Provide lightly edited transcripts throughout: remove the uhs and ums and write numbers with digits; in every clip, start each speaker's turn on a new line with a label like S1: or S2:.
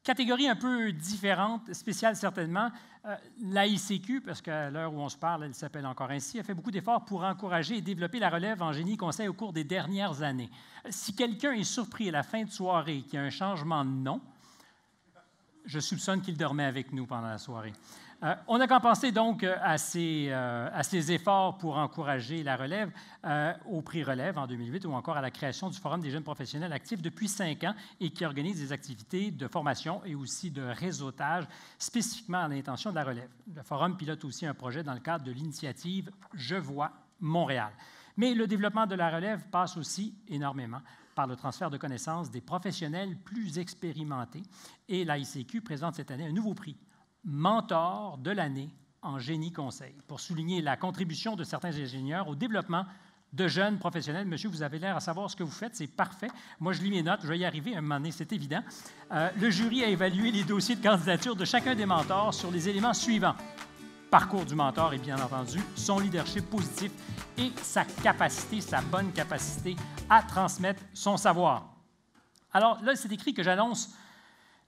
S1: Catégorie un peu différente, spéciale certainement, l'AICQ, parce qu'à l'heure où on se parle, elle s'appelle encore ainsi, a fait beaucoup d'efforts pour encourager et développer la relève en génie conseil au cours des dernières années. Si quelqu'un est surpris à la fin de soirée qu'il y a un changement de nom, je soupçonne qu'il dormait avec nous pendant la soirée. On n'a qu'à penser donc à ces efforts pour encourager la relève au prix Relève en 2008 ou encore à la création du Forum des jeunes professionnels actifs depuis 5 ans et qui organise des activités de formation et aussi de réseautage spécifiquement à l'intention de la relève. Le Forum pilote aussi un projet dans le cadre de l'initiative Je vois Montréal. Mais le développement de la relève passe aussi énormément par le transfert de connaissances des professionnels plus expérimentés et l'AICQ présente cette année un nouveau prix, Mentor de l'année en génie conseil, pour souligner la contribution de certains ingénieurs au développement de jeunes professionnels. Monsieur, vous avez l'air à savoir ce que vous faites, c'est parfait. Moi, je lis mes notes, je vais y arriver à un moment donné, c'est évident. Le jury a évalué les dossiers de candidature de chacun des mentors sur les éléments suivants. Parcours du mentor et bien entendu, son leadership positif et sa capacité, sa bonne capacité à transmettre son savoir. Alors là, c'est écrit que j'annonce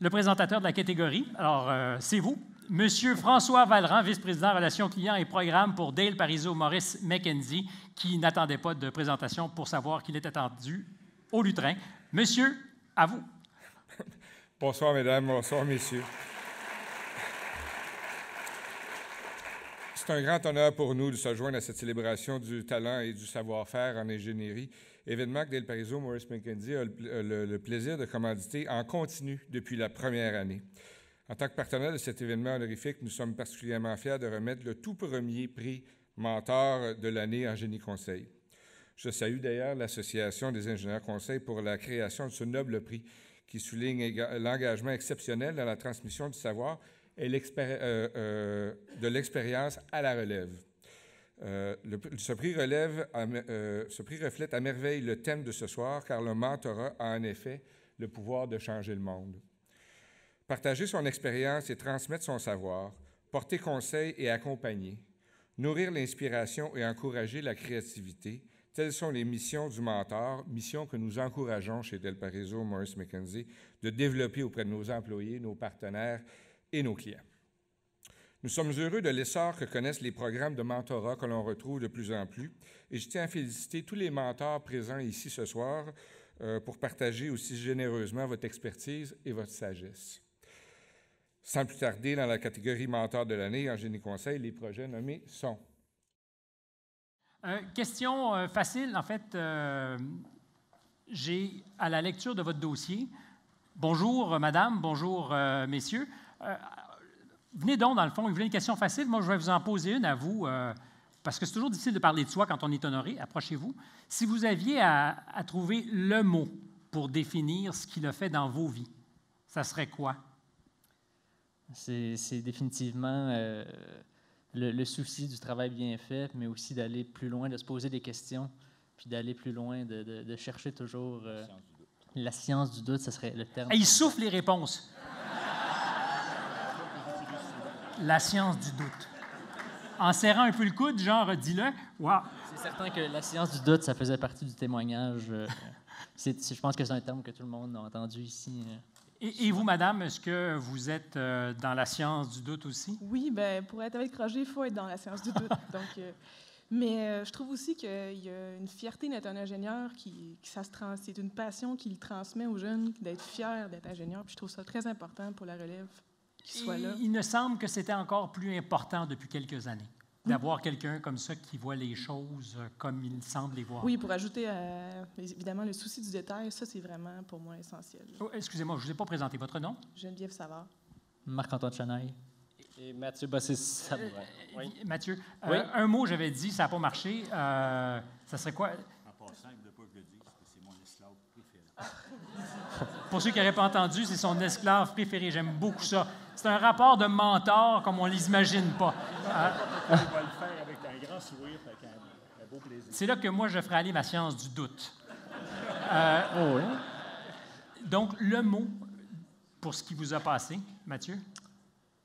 S1: le présentateur de la catégorie. Alors, c'est vous, Monsieur François Vallerand, vice-président Relations clients et programmes pour Dale Parizeau Maurice Mackenzie, qui n'attendait pas de présentation pour savoir qu'il était attendu au lutrin. Monsieur, à vous.
S2: Bonsoir, mesdames, bonsoir, messieurs. C'est un grand honneur pour nous de se joindre à cette célébration du talent et du savoir-faire en ingénierie, événement que Dale Parizeau Maurice Mackenzie a le plaisir de commanditer en continu depuis la première année. En tant que partenaire de cet événement honorifique, nous sommes particulièrement fiers de remettre le tout premier prix Mentor de l'année en génie conseil. Je salue d'ailleurs l'Association des ingénieurs conseils pour la création de ce noble prix qui souligne l'engagement exceptionnel dans la transmission du savoir et de l'expérience à la relève. Ce prix reflète à merveille le thème de ce soir, car le mentorat a en effet le pouvoir de changer le monde. Partager son expérience et transmettre son savoir, porter conseil et accompagner, nourrir l'inspiration et encourager la créativité, telles sont les missions du mentor, missions que nous encourageons chez Dale Parizeau Maurice Mackenzie de développer auprès de nos employés, nos partenaires et nos clients. Nous sommes heureux de l'essor que connaissent les programmes de mentorat que l'on retrouve de plus en plus et je tiens à féliciter tous les mentors présents ici ce soir pour partager aussi généreusement votre expertise et votre sagesse. Sans plus tarder, dans la catégorie mentor de l'année en génie conseil, les projets nommés sont...
S1: Question facile, en fait, j'ai à la lecture de votre dossier, bonjour madame, bonjour messieurs, venez donc dans le fond, vous voulez une question facile, moi je vais vous en poser une à vous, parce que c'est toujours difficile de parler de soi quand on est honoré, approchez-vous. Si vous aviez à trouver le mot pour définir ce qu'il a fait dans vos vies, ça serait quoi?
S3: C'est définitivement le souci du travail bien fait, mais aussi d'aller plus loin, de se poser des questions, puis d'aller plus loin, de chercher toujours la science du doute, ça serait le terme.
S1: Et il souffle les réponses. La science du doute. En serrant un peu le coude, genre, dis-le. Wow.
S3: C'est certain que la science du doute, ça faisait partie du témoignage. Je pense que c'est un terme que tout le monde a entendu ici.
S1: Et vous, madame, est-ce que vous êtes dans la science du doute aussi?
S4: Oui, bien, pour être avec Roger, il faut être dans la science du doute. Donc, mais je trouve aussi qu'il y a une fierté d'être un ingénieur, c'est une passion qu'il transmet aux jeunes, d'être fier d'être ingénieur. Puis je trouve ça très important pour la relève qu'il soit là.
S1: Il me semble que c'était encore plus important depuis quelques années, d'avoir quelqu'un comme ça qui voit les choses comme il semble les voir.
S4: Oui, pour ajouter évidemment le souci du détail, ça c'est vraiment pour moi essentiel.
S1: Oh, excusez-moi, je ne vous ai pas présenté votre nom.
S4: Geneviève Savard.
S3: Marc-Antoine Chanaille. Et Mathieu Bossé-Sabourin.
S1: Oui. Mathieu, un mot j'avais dit, ça n'a pas marché. Ça serait quoi?
S5: En passant, il ne pas que je le dise, parce que c'est mon esclave préféré.
S1: Pour ceux qui n'auraient pas entendu, c'est son esclave préféré. J'aime beaucoup ça. C'est un rapport de mentor comme on ne l'imagine pas.
S5: Il va le faire avec un grand sourire, avec un beau plaisir.
S1: C'est là que moi, je ferai aller ma science du doute.
S3: Oui.
S1: Donc, le mot pour ce qui vous a passé, Mathieu?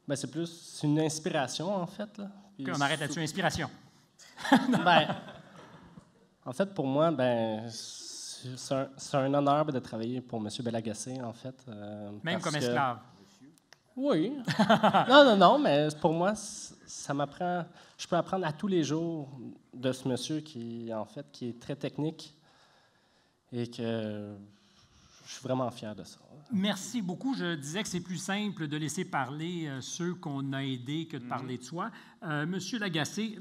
S3: Ben, c'est une inspiration, en fait. Là.
S1: Puis on arrête là-dessus, inspiration.
S3: Ben, en fait, pour moi, c'est un honneur de travailler pour M. Bellagacé, en fait.
S1: Même comme esclave.
S6: Oui. Non, mais pour moi, ça m'apprend. Je peux apprendre à tous les jours de ce monsieur qui est très technique et que je suis vraiment fier de ça.
S1: Merci beaucoup. Je disais que c'est plus simple de laisser parler ceux qu'on a aidés que de parler de soi. Monsieur Lagacé,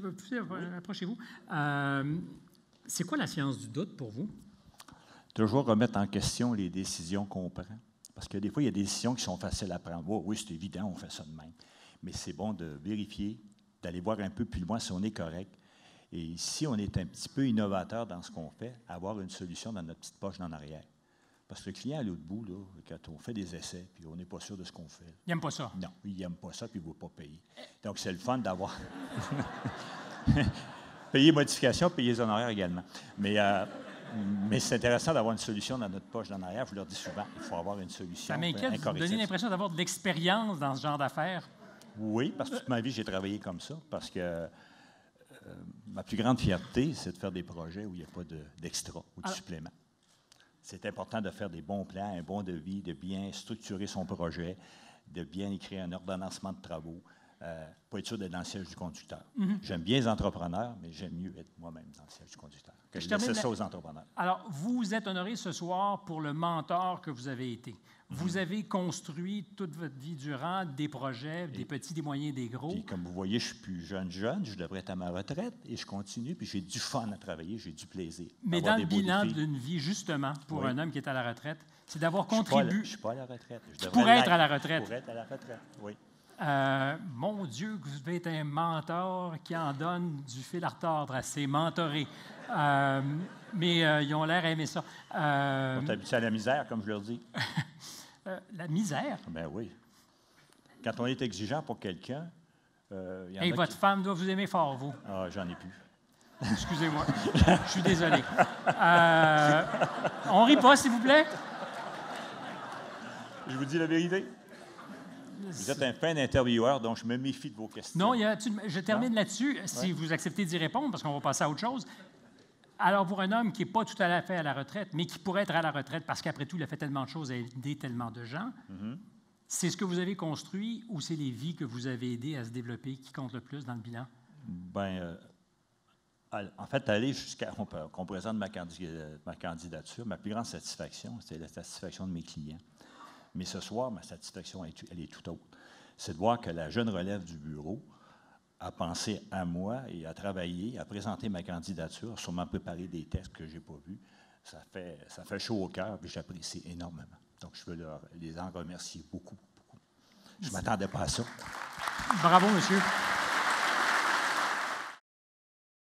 S1: approchez-vous. C'est quoi la science du doute pour vous?
S5: Toujours remettre en question les décisions qu'on prend. Parce que des fois, il y a des décisions qui sont faciles à prendre. Oh, oui, c'est évident, on fait ça de même. Mais c'est bon de vérifier, d'aller voir un peu plus loin si on est correct. Et si on est un petit peu innovateur dans ce qu'on fait, avoir une solution dans notre petite poche d'en arrière. Parce que le client à l'autre bout, là, quand on fait des essais, puis on n'est pas sûr de ce qu'on fait.
S1: Il n'aime pas ça.
S5: Non, il n'aime pas ça, puis il ne veut pas payer. Donc, c'est le fun d'avoir... payer modification, payer les honoraires également. Mais c'est intéressant d'avoir une solution dans notre poche d'en arrière. Je vous leur dis souvent, il faut avoir une solution.
S1: Ça m'inquiète, vous donnez l'impression d'avoir de l'expérience dans ce genre d'affaires.
S5: Oui, parce que toute ma vie, j'ai travaillé comme ça, parce que ma plus grande fierté, c'est de faire des projets où il n'y a pas d'extra ou de supplément. C'est important de faire des bons plans, un bon devis, de bien structurer son projet, de bien écrire un ordonnancement de travaux, pas être sûr d'être dans le siège du conducteur. J'aime bien les entrepreneurs, mais j'aime mieux être moi-même dans le siège du conducteur. Je laisse ça aux entrepreneurs.
S1: Alors, vous êtes honoré ce soir pour le mentor que vous avez été. Vous avez construit toute votre vie durant des projets, des petits, des moyens, des gros.
S5: Puis, comme vous voyez, je suis plus jeune, je devrais être à ma retraite et je continue, puis j'ai du fun à travailler, j'ai du plaisir.
S1: Mais dans le bilan d'une vie, justement, pour un homme qui est à la retraite, c'est d'avoir contribué...
S5: Je ne suis pas à la retraite.
S1: Je pourrais être à la retraite.
S5: Je pourrais être à la retraite, oui.
S1: Mon Dieu, que vous devez être un mentor qui en donne du fil à retordre à ses mentorés. Mais ils ont l'air à aimer ça.
S5: On est habitué à la misère, comme je leur dis.
S1: La misère?
S5: Ben oui. Quand on est exigeant pour quelqu'un...
S1: Et votre femme doit vous aimer fort, vous?
S5: Ah, j'en ai plus.
S1: Excusez-moi. Je suis désolé. On rit pas, s'il vous plaît?
S5: Je vous dis la vérité. Vous êtes un fin intervieweur, donc je me méfie de vos questions.
S1: Non, je termine là-dessus, si vous acceptez d'y répondre, parce qu'on va passer à autre chose. Alors, pour un homme qui n'est pas tout à fait à la retraite, mais qui pourrait être à la retraite parce qu'après tout, il a fait tellement de choses et aidé tellement de gens, c'est ce que vous avez construit ou c'est les vies que vous avez aidées à se développer qui comptent le plus dans le bilan?
S5: Bien, en fait, aller jusqu'à qu'on présente ma candidature, ma plus grande satisfaction, c'est la satisfaction de mes clients. Mais ce soir, ma satisfaction, elle est tout autre. C'est de voir que la jeune relève du bureau a pensé à moi et a travaillé, a présenté ma candidature, sûrement préparé des textes que je n'ai pas vus. Ça fait chaud au cœur et j'apprécie énormément. Donc, je veux les en remercier beaucoup, beaucoup. Je ne m'attendais pas à ça.
S1: Bravo, monsieur.